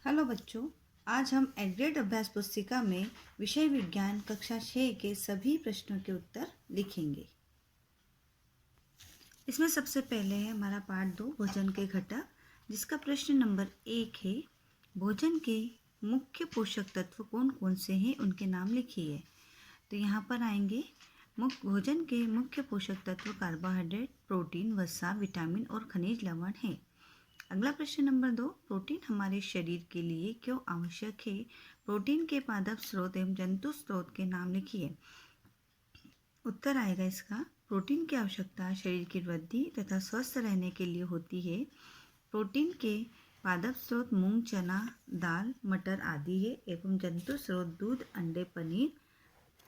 Hello बच्चों, आज हम एग्रेड अभ्यास पुस्तिका में विषय विज्ञान कक्षा 6 के सभी प्रश्नों के उत्तर लिखेंगे। इसमें सबसे पहले है हमारा पार्ट 2 भोजन के घटक, जिसका प्रश्न नंबर 1 है भोजन के मुख्य पोषक तत्व कौन कौन से हैं, उनके नाम लिखिए। तो यहाँ पर आएंगे भोजन के मुख्य पोषक तत्व कार्बोहाइड्रेट, प्रोटीन, वसा, विटामिन और खनिज लवण हैं। अगला प्रश्न नंबर 2, प्रोटीन हमारे शरीर के लिए क्यों आवश्यक है? प्रोटीन के पादप स्रोत एवं जंतु स्रोत के नाम लिखिए। उत्तर आएगा इसका, प्रोटीन की आवश्यकता शरीर की वृद्धि तथा स्वस्थ रहने के लिए होती है। प्रोटीन के पादप स्रोत मूंग, चना, दाल, मटर आदि है एवं जंतु स्रोत दूध, अंडे, पनीर,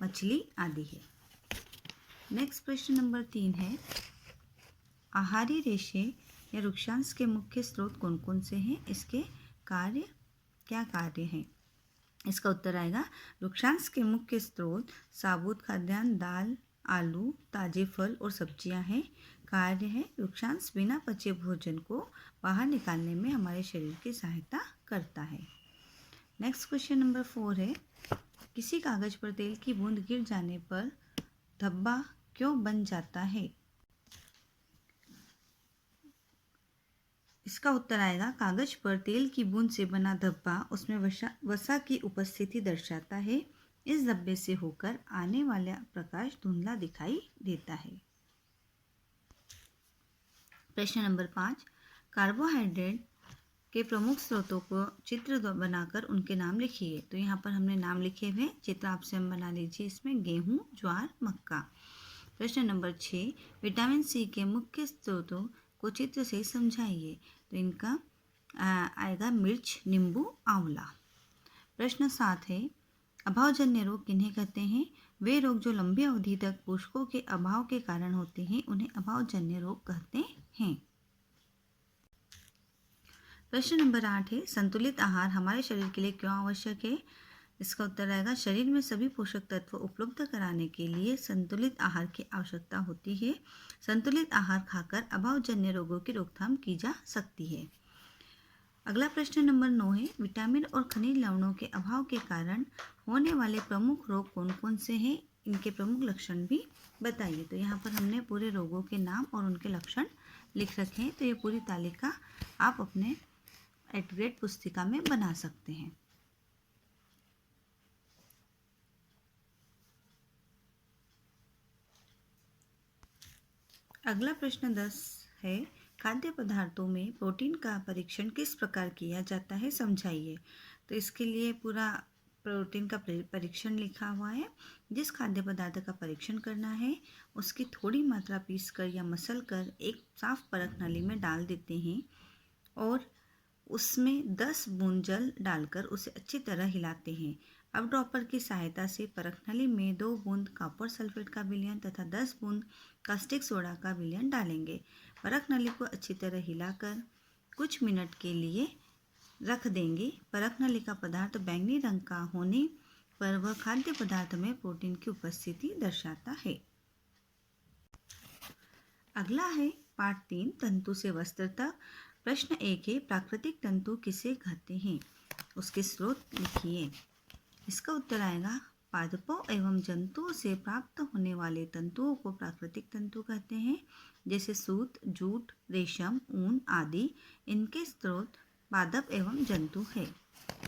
मछली आदि है। नेक्स्ट प्रश्न नंबर 3 है आहारी रेशे या वृक्षांश के मुख्य स्रोत कौन कौन से हैं, इसके कार्य क्या कार्य हैं? इसका उत्तर आएगा, वृक्षांश के मुख्य स्रोत साबुत खाद्यान्न, दाल, आलू, ताजे फल और सब्जियां हैं। कार्य है, वृक्षांश बिना पचे भोजन को बाहर निकालने में हमारे शरीर की सहायता करता है। नेक्स्ट क्वेश्चन नंबर 4 है किसी कागज पर तेल की बूंद गिर जाने पर धब्बा क्यों बन जाता है? इसका उत्तर आएगा, कागज पर तेल की बूंद से बना धब्बा उसमें वसा की उपस्थिति दर्शाता है। इस धब्बे से होकर आने वाला प्रकाश धुंधला दिखाई देता है। प्रश्न नंबर 5, कार्बोहाइड्रेट के प्रमुख स्रोतों को चित्र बनाकर उनके नाम लिखिए। तो यहाँ पर हमने नाम लिखे हुए, चित्र आपसे हम बना लीजिए। इसमें गेहूं, ज्वार, मक्का। प्रश्न नंबर 6, विटामिन सी के मुख्य स्रोतों को चित्र से समझाइए। तो इनका आएगा मिर्च, नींबू, आंवला। प्रश्न 7 है अभावजन्य रोग किन्हें कहते हैं? वे रोग जो लंबी अवधि तक पोषकों के अभाव के कारण होते हैं उन्हें अभावजन्य रोग कहते हैं। प्रश्न नंबर 8 है संतुलित आहार हमारे शरीर के लिए क्यों आवश्यक है? इसका उत्तर आएगा, शरीर में सभी पोषक तत्व उपलब्ध कराने के लिए संतुलित आहार की आवश्यकता होती है। संतुलित आहार खाकर अभावजन्य रोगों की रोकथाम की जा सकती है। अगला प्रश्न नंबर 9 है विटामिन और खनिज लवणों के अभाव के कारण होने वाले प्रमुख रोग कौन कौन से हैं, इनके प्रमुख लक्षण भी बताइए। तो यहाँ पर हमने पूरे रोगों के नाम और उनके लक्षण लिख रखे हैं। तो ये पूरी तालिका आप अपने एट पुस्तिका में बना सकते हैं। अगला प्रश्न 10 है खाद्य पदार्थों में प्रोटीन का परीक्षण किस प्रकार किया जाता है, समझाइए। तो इसके लिए पूरा प्रोटीन का परीक्षण लिखा हुआ है। जिस खाद्य पदार्थ का परीक्षण करना है उसकी थोड़ी मात्रा पीसकर या मसल कर एक साफ परख नली में डाल देते हैं और उसमें 10 बूंद जल डालकर उसे अच्छी तरह हिलाते हैं। अब ड्रॉपर की सहायता से परख नली में 2 बूंद कॉपर सल्फेट का विलयन तथा 10 बूंद कास्टिक सोडा का विलयन डालेंगे। परख नली को अच्छी तरह हिलाकर कुछ मिनट के लिए रख देंगे। परख नली का पदार्थ बैंगनी रंग का होने पर वह खाद्य पदार्थ में प्रोटीन की उपस्थिति दर्शाता है। अगला है पार्ट 3 तंतु से वस्त्र तक। प्रश्न 1 है प्राकृतिक तंतु किसे कहते हैं, उसके स्रोत लिखिए। इसका उत्तर आएगा, पादपों एवं जंतुओं से प्राप्त होने वाले तंतुओं को प्राकृतिक तंतु कहते हैं, जैसे सूत, जूट, रेशम, ऊन आदि। इनके स्रोत पादप एवं जंतु है।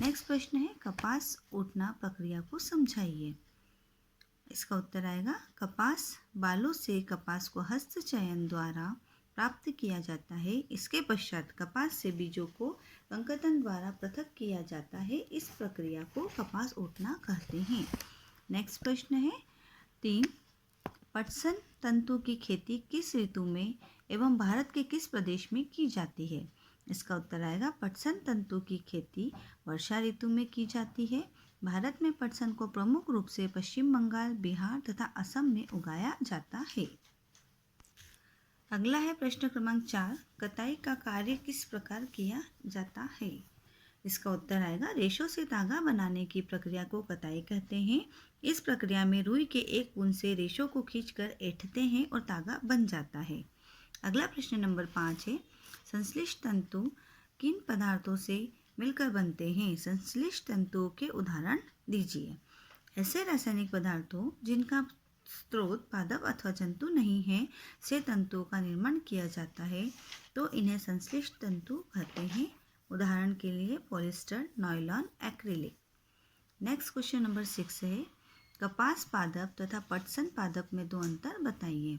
नेक्स्ट प्रश्न है कपास उठना प्रक्रिया को समझाइए। इसका उत्तर आएगा, कपास बालों से कपास को हस्त चयन द्वारा प्राप्त किया जाता है। इसके पश्चात कपास से बीजों को अंकुरन द्वारा पृथक किया जाता है। इस प्रक्रिया को कपास उठना कहते हैं। नेक्स्ट प्रश्न है 3, पटसन तंतु की खेती किस ऋतु में एवं भारत के किस प्रदेश में की जाती है? इसका उत्तर आएगा, पटसन तंतु की खेती वर्षा ऋतु में की जाती है। भारत में पटसन को प्रमुख रूप से पश्चिम बंगाल, बिहार तथा असम में उगाया जाता है। अगला है प्रश्न क्रमांक 4, कताई का कार्य किस प्रकार किया जाता है? इसका उत्तर आएगा, रेशों से धागा बनाने की प्रक्रिया को कताई कहते हैं। इस प्रक्रिया में रुई के एक बूंद से रेशों को खींचकर ऐंठते हैं और धागा बन जाता है। अगला प्रश्न नंबर 5 है संश्लिष्ट तंतु किन पदार्थों से मिलकर बनते हैं। संश्लिष्ट तंतुओं के उदाहरण दीजिए। ऐसे रासायनिक पदार्थों जिनका स्रोत पादप अथवा जंतु नहीं है से तंतुओं का निर्माण किया जाता है तो इन्हें संश्लिष्ट तंतु कहते हैं। उदाहरण के लिए polyester, nylon, acrylic. Next question number 6 है, कपास पादप तथा पटसन पादप में दो अंतर बताइए।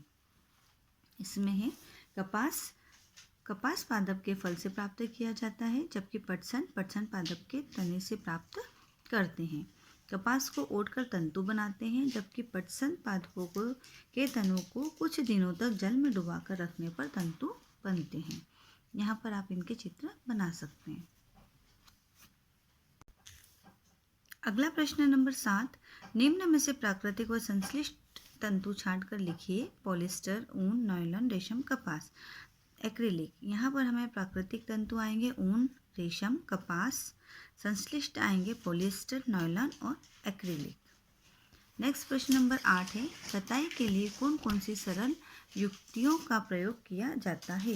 इसमें है कपास पादप के फल से प्राप्त किया जाता है, जबकि पटसन पादप के तने से प्राप्त करते हैं। कपास को ओटकर तंतु बनाते हैं, जबकि पटसन पादपों के तनों को कुछ दिनों तक जल में डुबाकर रखने पर तंतु बनते हैं। यहाँ पर आप इनके चित्र बना सकते हैं। अगला प्रश्न नंबर 7, निम्न में से प्राकृतिक व संश्लिष्ट तंतु छांटकर लिखिए। पॉलिस्टर, ऊन, नायलॉन, रेशम, कपास, एक्रिलिक। यहाँ पर हमें प्राकृतिक तंतु आएंगे ऊन, रेशम, कपास। संश्लिष्ट आएंगे पॉलिस्टर, नायलॉन और एक्रिलिक। नेक्स्ट प्रश्न नंबर 8 है, कताई के लिए कौन कौन सी सरल युक्तियों का प्रयोग किया जाता है।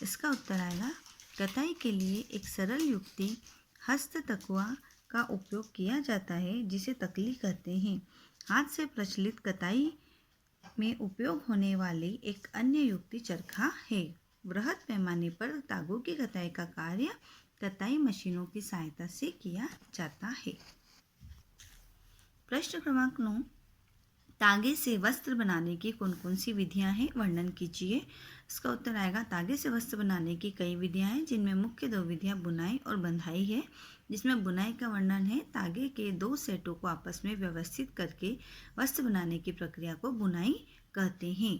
इसका उत्तर आएगा कताई के लिए एक सरल युक्ति हस्त तकुआ का उपयोग किया जाता है, जिसे तकली कहते हैं। हाथ से प्रचलित कताई में उपयोग होने वाली एक अन्य युक्ति चरखा है। बृहद पैमाने पर धागों की कताई का कार्य कताई मशीनों की सहायता से किया जाता है। प्रश्न क्रमांक 9, तागे से वस्त्र बनाने की कौन कौन सी विधियां हैं, वर्णन कीजिए। इसका उत्तर आएगा तागे से वस्त्र बनाने की कई विधियां हैं, जिनमें मुख्य दो विधियां बुनाई और बंधाई है। जिसमें बुनाई का वर्णन है तागे के दो सेटों को आपस में व्यवस्थित करके वस्त्र बनाने की प्रक्रिया को बुनाई कहते हैं।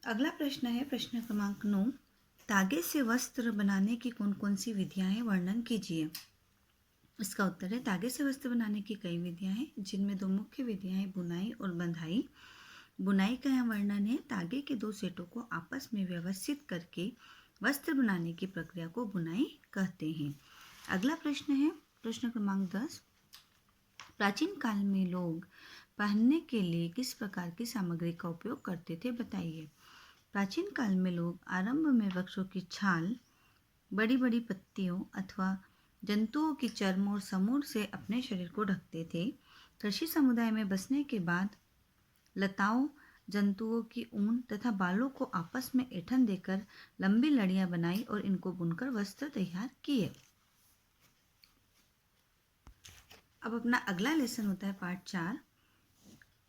अगला प्रश्न है प्रश्न क्रमांक 9, तागे से वस्त्र बनाने की कौन कौन सी विधियां हैं, वर्णन कीजिए। इसका उत्तर है तागे से वस्त्र बनाने की कई विधियां हैं, जिनमें दो मुख्य विधियां हैं बुनाई और बंधाई। बुनाई का यह वर्णन है तागे के दो सेटों को आपस में व्यवस्थित करके वस्त्र बनाने की प्रक्रिया को बुनाई कहते हैं। अगला प्रश्न है प्रश्न क्रमांक 10, प्राचीन काल में लोग पहनने के लिए किस प्रकार की सामग्री का उपयोग करते थे, बताइए। प्राचीन काल में लोग आरंभ में वृक्षों की छाल, बड़ी बड़ी पत्तियों अथवा जंतुओं की चर्म और समूर से अपने शरीर को ढकते थे। कृषि समुदाय में बसने के बाद लताओं, जंतुओं की ऊन तथा बालों को आपस में ऐंठन देकर लंबी लड़ियां बनाई और इनको बुनकर वस्त्र तैयार किए। अब अपना अगला लेसन होता है पार्ट 4,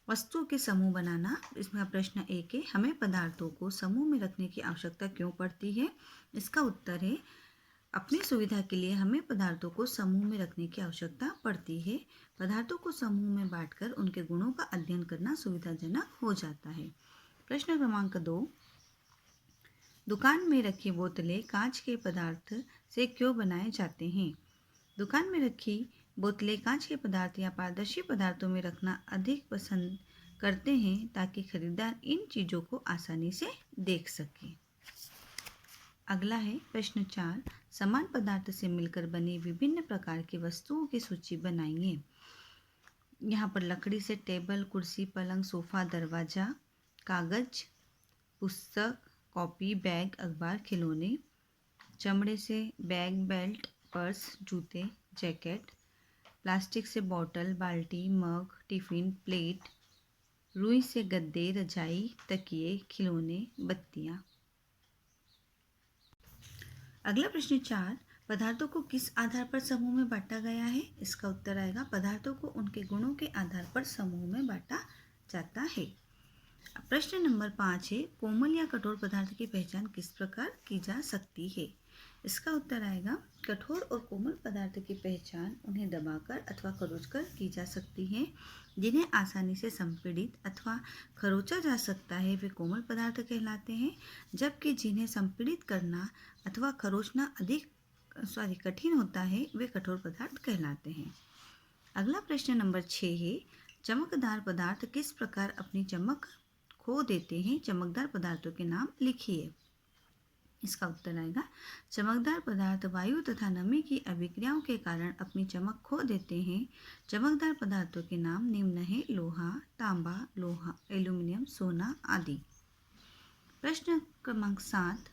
वस्तुओं के समूह बनाना। इसमें प्रश्न 1 है, हमें पदार्थों को समूह में रखने की आवश्यकता क्यों पड़ती है। इसका उत्तर है अपनी सुविधा के लिए हमें पदार्थों को समूह में रखने की आवश्यकता पड़ती है। पदार्थों को समूह में बांटकर उनके गुणों का अध्ययन करना सुविधाजनक हो जाता है। प्रश्न क्रमांक 2, दुकान में रखी बोतलें कांच के पदार्थ से क्यों बनाए जाते हैं। दुकान में रखी बोतलें कांच के पदार्थ या पारदर्शी पदार्थों में रखना अधिक पसंद करते हैं ताकि खरीदार इन चीज़ों को आसानी से देख सके। अगला है प्रश्न 4, समान पदार्थ से मिलकर बनी विभिन्न प्रकार की वस्तुओं की सूची बनाइए। यहाँ पर लकड़ी से टेबल, कुर्सी, पलंग, सोफा, दरवाजा, कागज, पुस्तक, कॉपी, बैग, अखबार, खिलौने। चमड़े से बैग, बेल्ट, पर्स, जूते, जैकेट। प्लास्टिक से बॉटल, बाल्टी, मग, टिफ़िन, प्लेट। रुई से गद्दे, रजाई, तकिए, खिलौने, बत्तियाँ। अगला प्रश्न 4, पदार्थों को किस आधार पर समूह में बांटा गया है। इसका उत्तर आएगा पदार्थों को उनके गुणों के आधार पर समूह में बांटा जाता है। प्रश्न नंबर 5 है, कोमल या कठोर पदार्थ की पहचान किस प्रकार की जा सकती है। इसका उत्तर आएगा कठोर और कोमल पदार्थ की पहचान उन्हें दबाकर अथवा खरोंचकर की जा सकती है। जिन्हें आसानी से संपीड़ित अथवा खरोंचा जा सकता है वे कोमल पदार्थ कहलाते हैं, जबकि जिन्हें संपीड़ित करना अथवा खरोंचना कठिन होता है वे कठोर पदार्थ कहलाते हैं। अगला प्रश्न नंबर 6 है, चमकदार पदार्थ किस प्रकार अपनी चमक खो देते हैं। चमकदार पदार्थों के नाम लिखिए। इसका उत्तर आएगा चमकदार पदार्थ वायु तथा नमी की अभिक्रियाओं के कारण अपनी चमक खो देते हैं। चमकदार पदार्थों के नाम निम्न है, लोहा, तांबा, लोहा, एल्यूमिनियम, सोना आदि। प्रश्न क्रमांक 7,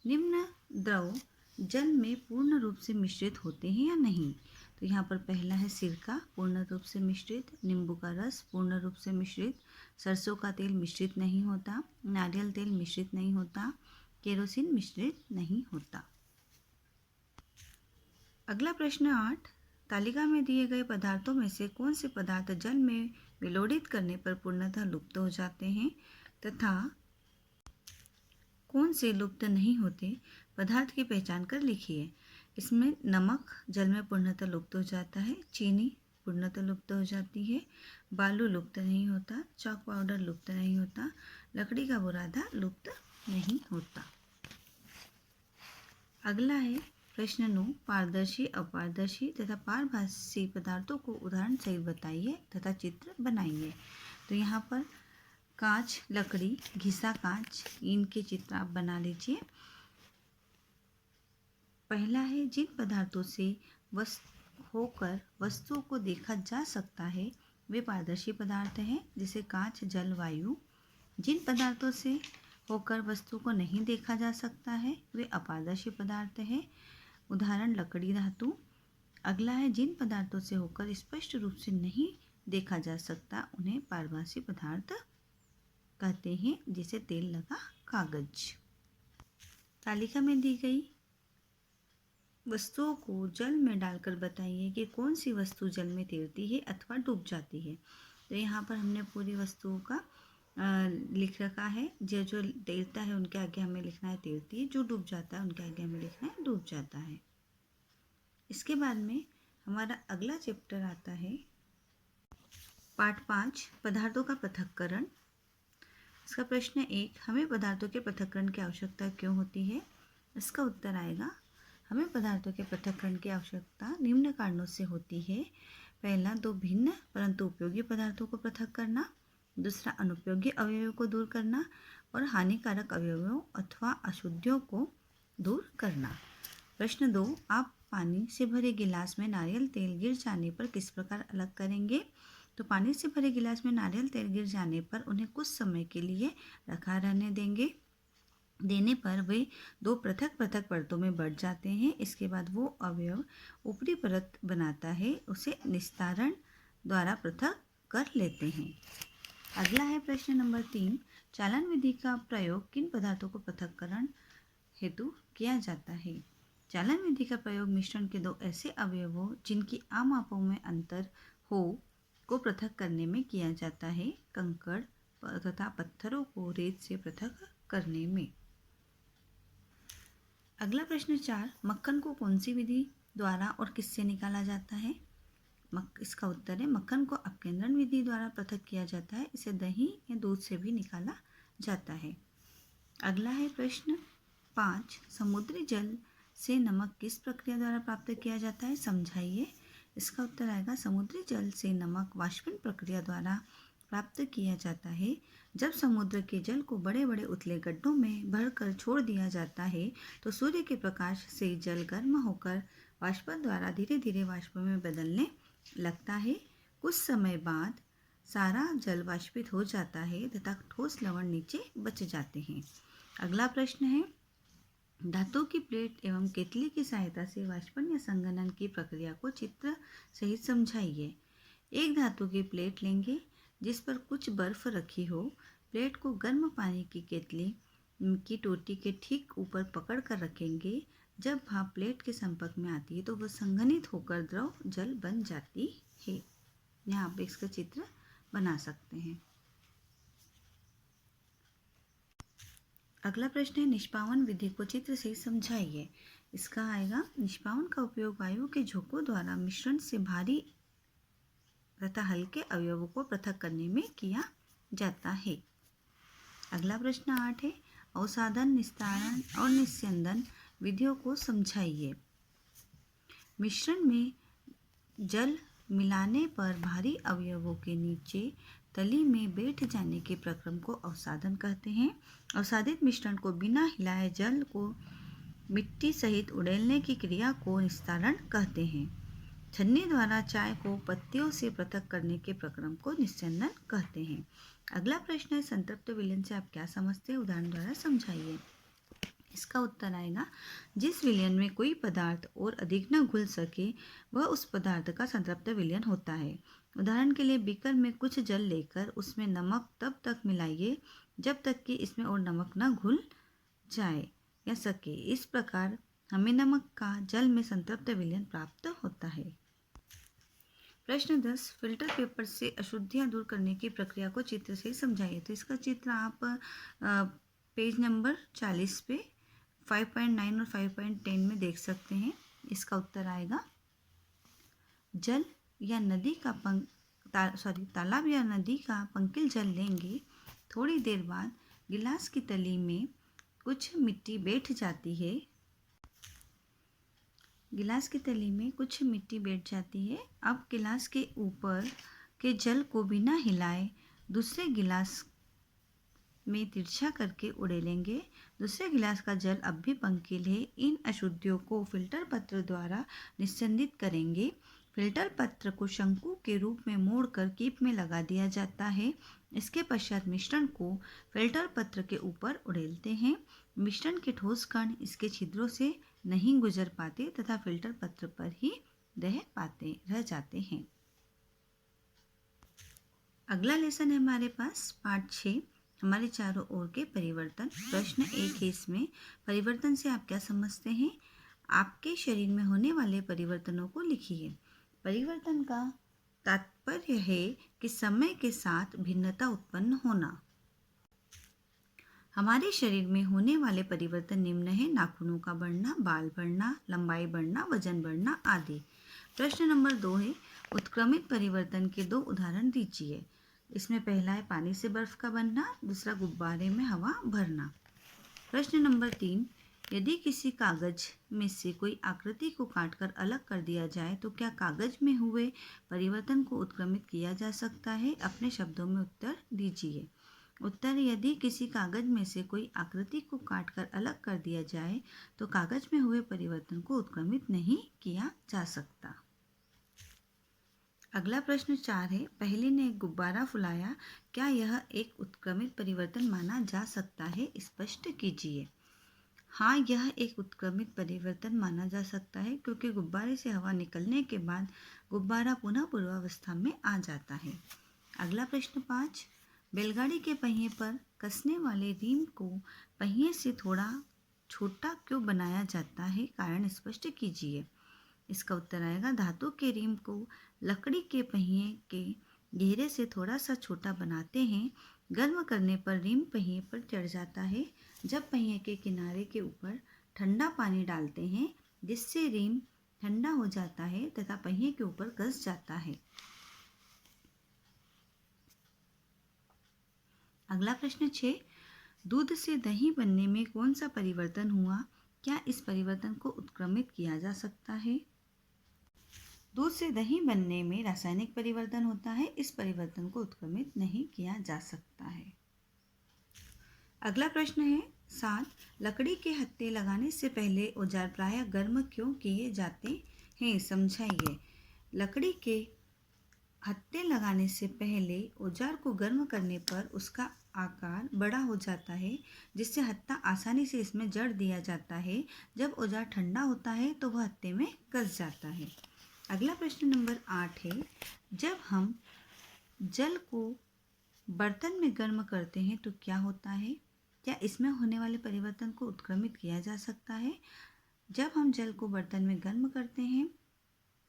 निम्न द्रव जल में पूर्ण रूप से मिश्रित होते हैं या नहीं। तो यहाँ पर पहला है सिरका पूर्ण रूप से मिश्रित, नींबू का रस पूर्ण रूप से मिश्रित, सरसों का तेल मिश्रित नहीं होता, नारियल तेल मिश्रित नहीं होता, केरोसिन मिश्रित नहीं होता। अगला प्रश्न 8, तालिका में दिए गए पदार्थों में से कौन से पदार्थ जल में विलोड़ित करने पर पूर्णतः लुप्त हो जाते हैं तथा कौन से लुप्त नहीं होते पदार्थ की पहचान कर लिखिए। इसमें नमक जल में पूर्णतः लुप्त हो जाता है, चीनी पूर्णतः लुप्त हो जाती है, बालू लुप्त नहीं होता, चॉक पाउडर लुप्त नहीं होता, लकड़ी का बुरादा लुप्त नहीं होता। अगला है प्रश्न 9, पारदर्शी अपारदर्शी तथा पारभासी पदार्थों को उदाहरण सहित बताइए तथा चित्र बनाइए। तो यहाँ पर कांच, लकड़ी, घिसा कांच, इनके चित्र आप बना लीजिए। पहला है जिन पदार्थों से होकर वस्तुओं को देखा जा सकता है वे पारदर्शी पदार्थ हैं, जैसे कांच, जल, वायु। जिन पदार्थों से होकर वस्तु को नहीं देखा जा सकता है वे अपारदर्शी पदार्थ हैं, उदाहरण लकड़ी, धातु। अगला है जिन पदार्थों से होकर स्पष्ट रूप से नहीं देखा जा सकता उन्हें पारभासी पदार्थ कहते हैं, जैसे तेल लगा कागज। तालिका में दी गई वस्तुओं को जल में डालकर बताइए कि कौन सी वस्तु जल में तैरती है अथवा डूब जाती है। तो यहाँ पर हमने पूरी वस्तुओं का लिख रखा है। जो जो तैरता है उनके आगे हमें लिखना है तैरती है, जो डूब जाता है उनके आगे हमें लिखना है डूब जाता है। इसके बाद में हमारा अगला चैप्टर आता है पार्ट 5, पदार्थों का पृथक्करण। इसका प्रश्न 1, हमें पदार्थों के पृथक्करण की आवश्यकता क्यों होती है। इसका उत्तर आएगा, हमें पदार्थों के पृथक्करण की आवश्यकता निम्न कारणों से होती है। पहला, दो भिन्न परंतु उपयोगी पदार्थों को पृथक करना। दूसरा, अनुपयोगी अवयवों को दूर करना। और हानिकारक अवयवों अथवा अशुद्धियों को दूर करना। प्रश्न 2, आप पानी से भरे गिलास में नारियल तेल गिर जाने पर किस प्रकार अलग करेंगे। तो पानी से भरे गिलास में नारियल तेल गिर जाने पर उन्हें कुछ समय के लिए रखा रहने देने पर वे दो पृथक पृथक परतों में बढ़ जाते हैं। इसके बाद वो अवयव ऊपरी परत बनाता है, उसे निस्तारण द्वारा पृथक कर लेते हैं। अगला है प्रश्न नंबर 3, चालन विधि का प्रयोग किन पदार्थों को पृथक्करण हेतु किया जाता है। चालन विधि का प्रयोग मिश्रण के दो ऐसे अवयवों जिनकी आम मापों में अंतर हो को पृथक करने में किया जाता है, कंकड़ तथा पत्थरों को रेत से पृथक करने में। अगला प्रश्न 4, मक्खन को कौन सी विधि द्वारा और किससे निकाला जाता है। इसका उत्तर है, मक्खन को अपकेंद्रण विधि द्वारा पृथक किया जाता है। इसे दही या दूध से भी निकाला जाता है। अगला है प्रश्न 5, समुद्री जल से नमक किस प्रक्रिया द्वारा प्राप्त किया जाता है, समझाइए। इसका उत्तर आएगा, समुद्री जल से नमक वाष्पन प्रक्रिया द्वारा प्राप्त किया जाता है। जब समुद्र के जल को बड़े बड़े उथले गड्ढों में भरकर छोड़ दिया जाता है तो सूर्य के प्रकाश से जल गर्म होकर वाष्पन द्वारा धीरे धीरे वाष्प में बदलने लगता है। कुछ समय बाद सारा जल वाष्पित हो जाता है तथा ठोस लवण नीचे बच जाते हैं। अगला प्रश्न है, धातु की प्लेट एवं केतली की सहायता से वाष्पन या संघनन की प्रक्रिया को चित्र सहित समझाइए। एक धातु की प्लेट लेंगे जिस पर कुछ बर्फ रखी हो। प्लेट को गर्म पानी की केतली की टोटी के ठीक ऊपर पकड़ कर रखेंगे। जब भाप प्लेट के संपर्क में आती है तो वह संघनित होकर द्रव जल बन जाती है। यहाँ आप इसका चित्र बना सकते हैं। अगला प्रश्न है, निष्पावन विधि को चित्र से समझाइए। इसका आएगा, निष्पावन का उपयोग वायु के झोंकों द्वारा मिश्रण से भारी तथा हल्के अवयवों को पृथक करने में किया जाता है। अगला प्रश्न 8 है, अवसादन, निस्तारण और निस्यंदन विधियों को समझाइए। मिश्रण में जल मिलाने पर भारी अवयवों के नीचे तली में बैठ जाने के प्रक्रम को अवसादन कहते हैं। अवसादित मिश्रण को बिना हिलाए जल को मिट्टी सहित उड़ेलने की क्रिया को निस्तारण कहते हैं। छन्नी द्वारा चाय को पत्तियों से पृथक करने के प्रक्रम को निस्यंदन कहते हैं। अगला प्रश्न है, संतृप्त विलयन से आप क्या समझते हैं, उदाहरण द्वारा समझाइए। इसका उत्तर आएगा जिस विलयन में कोई पदार्थ और अधिक न घुल सके वह उस पदार्थ का संतृप्त विलयन होता है। उदाहरण के लिए बीकर में कुछ जल लेकर उसमें नमक तब तक मिलाइए जब तक कि इसमें और नमक न घुल जाए या सके। इस प्रकार हमें नमक का जल में संतृप्त विलयन प्राप्त होता है। प्रश्न 10, फिल्टर पेपर से अशुद्धियाँ दूर करने की प्रक्रिया को चित्र से समझाइए। तो इसका चित्र आप पेज नंबर 40 पे 5.9 और 5.10 में देख सकते हैं। इसका उत्तर आएगा जल या नदी का तालाब या नदी का पंकिल जल लेंगे। थोड़ी देर बाद गिलास की तली में कुछ मिट्टी बैठ जाती है। गिलास की तली में कुछ मिट्टी बैठ जाती है। अब गिलास के ऊपर के जल को बिना हिलाए दूसरे गिलास में तिरछा करके उड़ेलेंगे। दूसरे गिलास का जल अब भी पंकिल है। इन अशुद्धियों को फिल्टर पत्र द्वारा निस्संदित करेंगे। फिल्टर पत्र को शंकु के रूप में मोड़कर कीप में लगा दिया जाता है। इसके पश्चात मिश्रण को फिल्टर पत्र के ऊपर उड़ेलते हैं। मिश्रण के ठोस कण इसके छिद्रों से नहीं गुजर पाते तथा फिल्टर पत्र पर ही रह जाते हैं। अगला लेसन है हमारे पास पाठ 6, हमारे चारों ओर के परिवर्तन। प्रश्न 1 है इसमें, परिवर्तन से आप क्या समझते हैं? आपके शरीर में होने वाले परिवर्तनों को लिखिए। परिवर्तन का तात्पर्य है कि समय के साथ भिन्नता उत्पन्न होना। हमारे शरीर में होने वाले परिवर्तन निम्न है: नाखूनों का बढ़ना, बाल बढ़ना, लंबाई बढ़ना, वजन बढ़ना आदि। प्रश्न नंबर 2 है, उत्क्रमित परिवर्तन के 2 उदाहरण दीजिए। इसमें पहला है पानी से बर्फ का बनना, दूसरा गुब्बारे में हवा भरना। प्रश्न नंबर 3, यदि किसी कागज में से कोई आकृति को काटकर अलग कर दिया जाए तो क्या कागज में हुए परिवर्तन को उत्क्रमित किया जा सकता है? अपने शब्दों में उत्तर दीजिए। उत्तर, यदि किसी कागज में से कोई आकृति को काटकर अलग कर दिया जाए तो कागज में हुए परिवर्तन को उत्क्रमित नहीं किया जा सकता। अगला प्रश्न 4 है, पहली ने एक गुब्बारा फुलाया, क्या यह एक उत्क्रमित परिवर्तन माना जा सकता है? स्पष्ट कीजिए। हाँ, यह एक उत्क्रमित परिवर्तन माना जा सकता है क्योंकि गुब्बारे से हवा निकलने के बाद गुब्बारा पुनः पूर्वावस्था में आ जाता है। अगला प्रश्न 5, बैलगाड़ी के पहिए पर कसने वाले रिम को पहिए से थोड़ा छोटा क्यों बनाया जाता है? कारण स्पष्ट कीजिए। इसका उत्तर आएगा, धातु के रिम को लकड़ी के पहिए के घेरे से थोड़ा सा छोटा बनाते हैं। गर्म करने पर रिम पहिए पर चढ़ जाता है। जब पहिए के किनारे के ऊपर ठंडा पानी डालते हैं जिससे रिम ठंडा हो जाता है तथा पहिए के ऊपर कस जाता है। अगला प्रश्न 6, दूध से दही बनने में कौन सा परिवर्तन हुआ? क्या इस परिवर्तन को उत्क्रमित किया जा सकता है? दूध से दही बनने में रासायनिक परिवर्तन होता है। इस परिवर्तन को उत्क्रमित नहीं किया जा सकता है। अगला प्रश्न है 7, लकड़ी के हत्थे लगाने से पहले औजार प्रायः गर्म क्यों किए जाते हैं? समझाइए। लकड़ी के हत्थे लगाने से पहले औजार को गर्म करने पर उसका आकार बड़ा हो जाता है जिससे हत्था आसानी से इसमें जड़ दिया जाता है। जब औजार ठंडा होता है तो वह हत्थे में कस जाता है। अगला प्रश्न नंबर 8 है, जब हम जल को बर्तन में गर्म करते हैं तो क्या होता है? क्या इसमें होने वाले परिवर्तन को उत्क्रमित किया जा सकता है? जब हम जल को बर्तन में गर्म करते हैं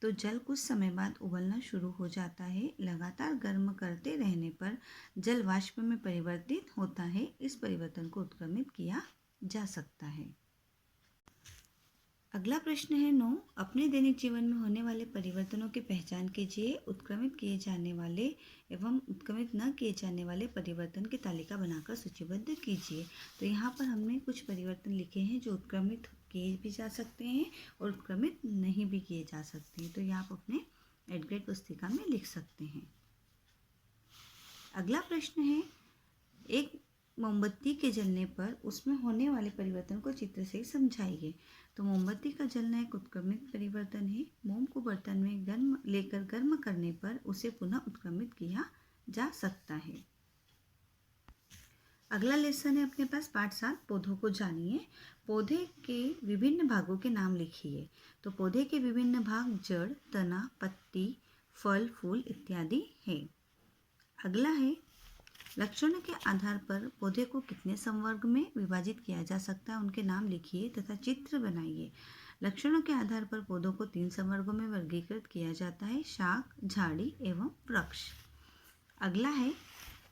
तो जल कुछ समय बाद उबलना शुरू हो जाता है। लगातार गर्म करते रहने पर जल वाष्प में परिवर्तित होता है। इस परिवर्तन को उत्क्रमित किया जा सकता है। अगला प्रश्न है 9, अपने दैनिक जीवन में होने वाले परिवर्तनों की पहचान कीजिए। उत्क्रमित किए जाने वाले एवं उत्क्रमित न किए जाने वाले परिवर्तन की तालिका बनाकर सूचीबद्ध कीजिए। तो यहाँ पर हमने कुछ परिवर्तन लिखे हैं जो उत्क्रमित किए भी जा सकते हैं और उत्क्रमित नहीं भी किए जा सकते हैं। तो ये आप अपने एडग्रेड पुस्तिका में लिख सकते हैं। अगला प्रश्न है, एक मोमबत्ती के जलने पर उसमें होने वाले परिवर्तन को चित्र से समझाइए। तो मोमबत्ती का जलना एक उत्क्रमित परिवर्तन है। मोम को बर्तन में गर्म करने पर उसे पुनः उत्क्रमित किया जा सकता है। अगला लेसन है अपने पास पाठ 7 पौधों को जानिए। पौधे के विभिन्न भागों के नाम लिखिए। तो पौधे के विभिन्न भाग जड़, तना, पत्ती, फल, फूल इत्यादि है। अगला है लक्षणों के आधार पर पौधे को कितने संवर्ग में विभाजित किया जा सकता है उनके नाम लिखिए तथा चित्र बनाइए। लक्षणों के आधार पर पौधों को 3 संवर्गों में वर्गीकृत किया जाता है, शाख, झाड़ी एवं वृक्ष। अगला है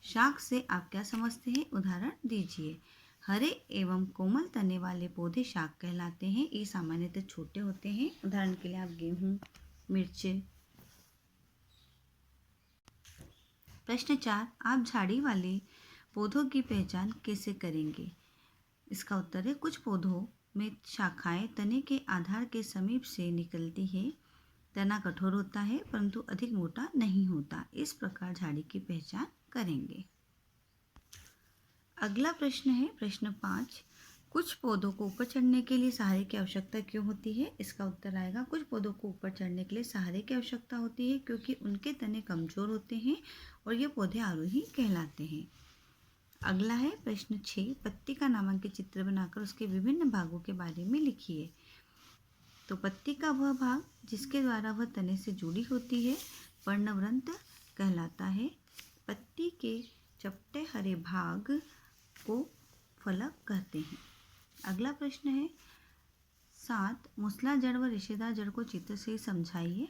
शाख से आप क्या समझते हैं, उदाहरण दीजिए। हरे एवं कोमल तने वाले पौधे शाख कहलाते हैं। ये सामान्यतः छोटे होते हैं। उदाहरण के लिए आप गेहूं, मिर्च। प्रश्न 4, आप झाड़ी वाले पौधों की पहचान कैसे करेंगे? इसका उत्तर है कुछ पौधों में शाखाएं तने के आधार के समीप से निकलती है। तना कठोर होता है परंतु अधिक मोटा नहीं होता। इस प्रकार झाड़ी की पहचान करेंगे। अगला प्रश्न है प्रश्न 5, कुछ पौधों को ऊपर चढ़ने के लिए सहारे की आवश्यकता क्यों होती है? इसका उत्तर आएगा कुछ पौधों को ऊपर चढ़ने के लिए सहारे की आवश्यकता होती है क्योंकि उनके तने कमजोर होते हैं और ये पौधे आरोही कहलाते हैं। अगला है प्रश्न 6, पत्ती का नामांकित चित्र बनाकर उसके विभिन्न भागों के बारे में लिखिए। तो पत्ती का वह भाग जिसके द्वारा वह तने से जुड़ी होती है पर्णवृंत कहलाता है। पत्ती के चपटे हरे भाग को फलक कहते हैं। अगला प्रश्न है 7, मूसला जड़ व रेशेदार जड़ को चित्र से समझाइए।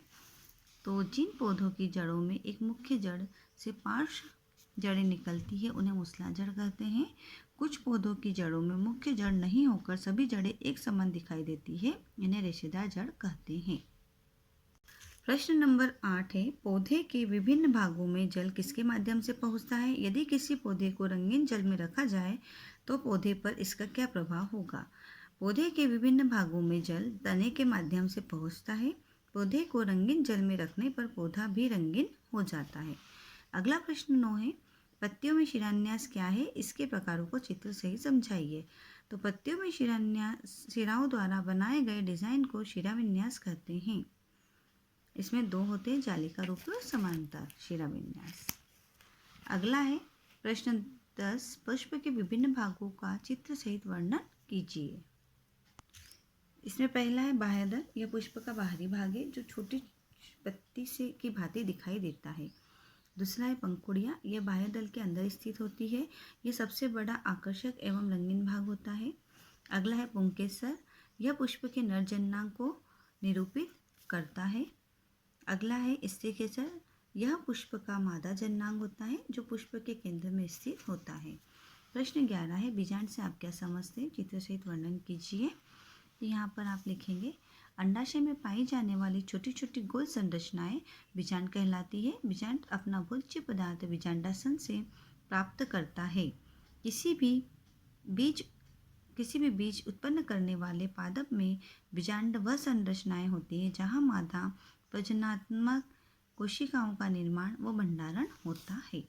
तो जिन पौधों की जड़ों में एक मुख्य जड़ से पार्श्व जड़ें निकलती है उन्हें मूसला जड़ कहते हैं। कुछ पौधों की जड़ों में मुख्य जड़ नहीं होकर सभी जड़ें एक समान दिखाई देती है, इन्हें रेशेदार जड़ कहते हैं। प्रश्न नंबर 8 है पौधे के विभिन्न भागों में जल किसके माध्यम से पहुंचता है? यदि किसी पौधे को रंगीन जल में रखा जाए तो पौधे पर इसका क्या प्रभाव होगा? पौधे के विभिन्न भागों में जल तने के माध्यम से पहुंचता है। पौधे को रंगीन जल में रखने पर पौधा भी रंगीन हो जाता है। अगला प्रश्न 9 है पत्तियों में शिरान्यास क्या है? इसके प्रकारों को चित्र से ही समझाइए। तो पत्तियों में शिरान्यास शिराओं द्वारा बनाए गए डिजाइन को शिराविन्यास कहते हैं। इसमें 2 होते हैं, जालिका रूप और समांतर शिराविन्यास। अगला है प्रश्न 10, पुष्प के विभिन्न भागों का चित्र सहित वर्णन कीजिए। इसमें पहला है बाह्यदल, यह पुष्प का बाहरी भाग है जो छोटी पत्ती से की भांति दिखाई देता है। दूसरा है पंखुड़ियाँ, यह बाह्यदल के अंदर स्थित होती है। यह सबसे बड़ा आकर्षक एवं रंगीन भाग होता है। अगला है पुंकेसर, यह पुष्प के नर जननांग को निरूपित करता है। अगला है स्त्रीकेसर, यह पुष्प का मादा जननांग होता है जो पुष्प के केंद्र में स्थित होता है। प्रश्न 11 है बीजांड से आप क्या समझते हैं? चित्र सहित वर्णन कीजिए। तो यहाँ पर आप लिखेंगे अंडाशय में पाई जाने वाली छोटी छोटी गोल संरचनाएं बीजांड कहलाती है। बीजांड अपना भोज्य पदार्थ बीजांडासन से प्राप्त करता है। किसी भी बीज उत्पन्न करने वाले पादप में बीजांड वह संरचनाएं होती है जहाँ मादा प्रजननात्मक कोशिकाओं का निर्माण व भंडारण होता है।